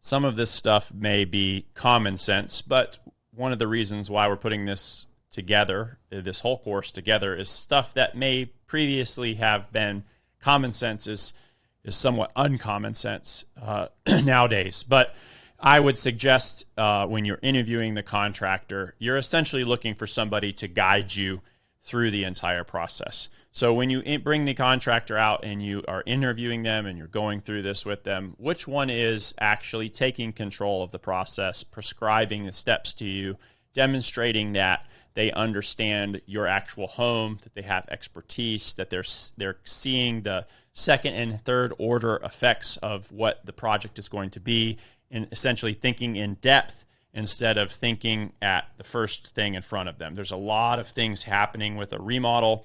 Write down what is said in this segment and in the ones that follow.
some of this stuff may be common sense, but one of the reasons why we're putting this together, this whole course together, is stuff that may previously have been common sense is somewhat uncommon sense nowadays. But I would suggest when you're interviewing the contractor, you're essentially looking for somebody to guide you through the entire process. So when you bring the contractor out and you are interviewing them and you're going through this with them, which one is actually taking control of the process, prescribing the steps to you, demonstrating that they understand your actual home, that they have expertise, that they're seeing the second and third order effects of what the project is going to be, and essentially thinking in depth instead of thinking at the first thing in front of them. There's a lot of things happening with a remodel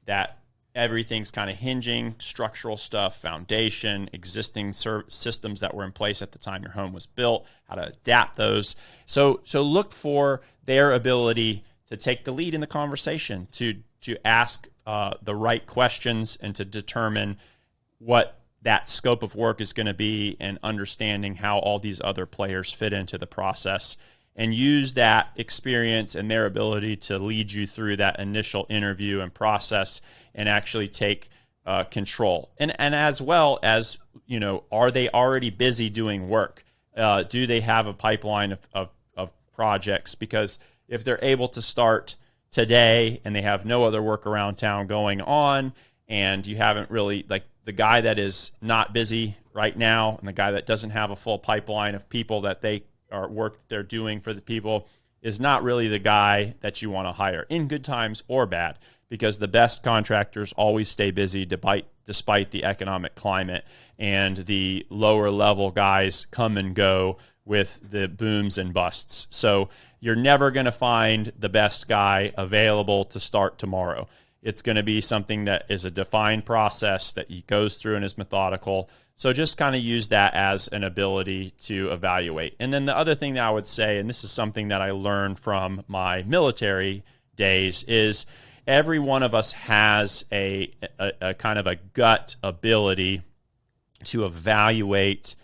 that everything's kind of hinging, structural stuff, foundation, existing systems that were in place at the time your home was built, how to adapt those. So look for their ability to take the lead in the conversation, to ask the right questions and to determine what that scope of work is going to be, and understanding how all these other players fit into the process, and use that experience and their ability to lead you through that initial interview and process and actually take control. And as well as, are they already busy doing work? Do they have a pipeline of projects? Because if they're able to start today and they have no other work around town going on, and you haven't really, like, the guy that is not busy right now and the guy that doesn't have a full pipeline of people that they're doing for the people is not really the guy that you want to hire, in good times or bad, because the best contractors always stay busy despite the economic climate, and the lower level guys come and go with the booms and busts. So you're never going to find the best guy available to start tomorrow. It's going to be something that is a defined process that he goes through and is methodical. So just kind of use that as an ability to evaluate. And then the other thing that I would say, and this is something that I learned from my military days, is every one of us has a kind of a gut ability to evaluate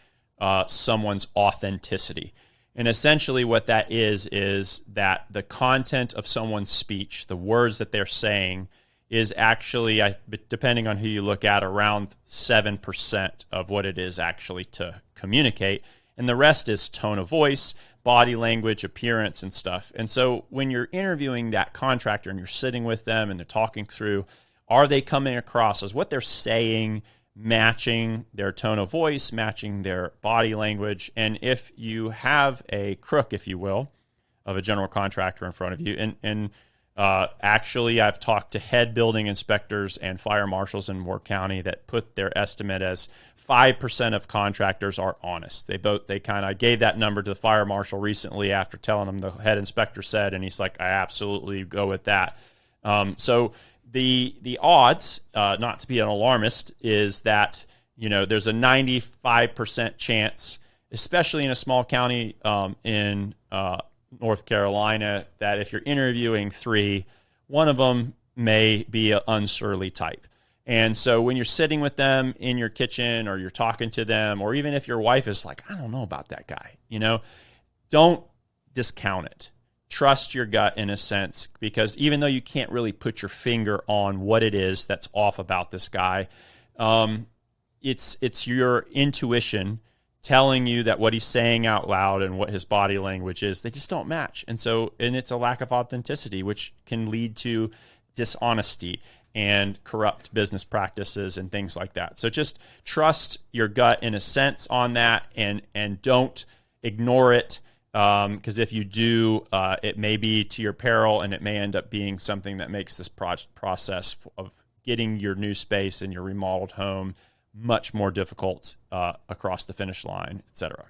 someone's authenticity. And essentially what that is that the content of someone's speech, the words that they're saying, is actually, depending on who you look at, around 7% of what it is actually to communicate. And the rest is tone of voice, body language, appearance, and stuff. And so when you're interviewing that contractor and you're sitting with them and they're talking through, are they coming across as what they're saying matching their tone of voice, matching their body language? And if you have a crook, if you will, of a general contractor in front of you, and actually, I've talked to head building inspectors and fire marshals in Moore County that put their estimate as 5% of contractors are honest. I gave that number to the fire marshal recently after telling him the head inspector said, and he's like, I absolutely go with that. So the odds, not to be an alarmist, is that there's a 95% chance, especially in a small county in North Carolina, that if you're interviewing 3, one of them may be an unsurly type. And so when you're sitting with them in your kitchen, or you're talking to them, or even if your wife is like, I don't know about that guy, don't discount it. Trust your gut in a sense, because even though you can't really put your finger on what it is that's off about this guy, it's your intuition telling you that what he's saying out loud and what his body language is, they just don't match. And it's a lack of authenticity, which can lead to dishonesty and corrupt business practices and things like that. So just trust your gut in a sense on that, and don't ignore it, because if you do, it may be to your peril, and it may end up being something that makes this process of getting your new space and your remodeled home much more difficult across the finish line, et cetera.